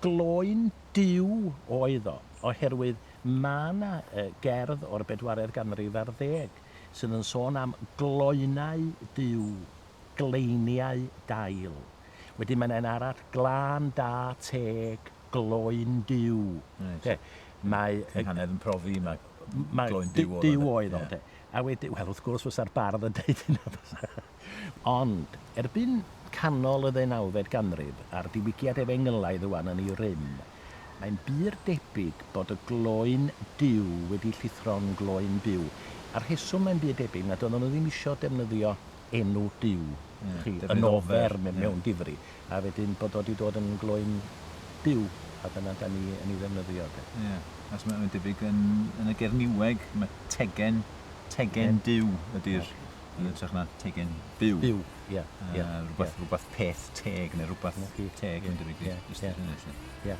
gloen diw oedd o, oherwydd mae yna gerdd o'r 4edd ganrif ar 10 sydd yn sôn am gloenau diw, gleiniau dail. Wedyn mae'n un arall, glân da teg, gloen diw. Mae hanner yn profi, mae gloen diw oedd. Diw oedd o, de. A wedyn, wel, wrth gwrs fysa'r bardd yn deud hynna. Ond, erbyn canol y 19edd ganrif, a'r diwygiad Efengylau ddwan yn ei rym, mae'n bir debyg bod y gloen diw wedi llithro'n gloen byw. A'r rheswm mae'n bir debyg nad oedden nhw ddim eisiau defnyddio enw diw, yn ofer mewn difri, a wedyn bod o wedi dod yn gloen byw, a dyna da ni yn ei ddefnyddio. Ie, as mae'n debyg yn y Gerniweg, mae tegen diw ydy'r ytrach na tegen byw. Byw, ie. Rhywbeth peth teg neu rhywbeth teg yn debyg. Ie.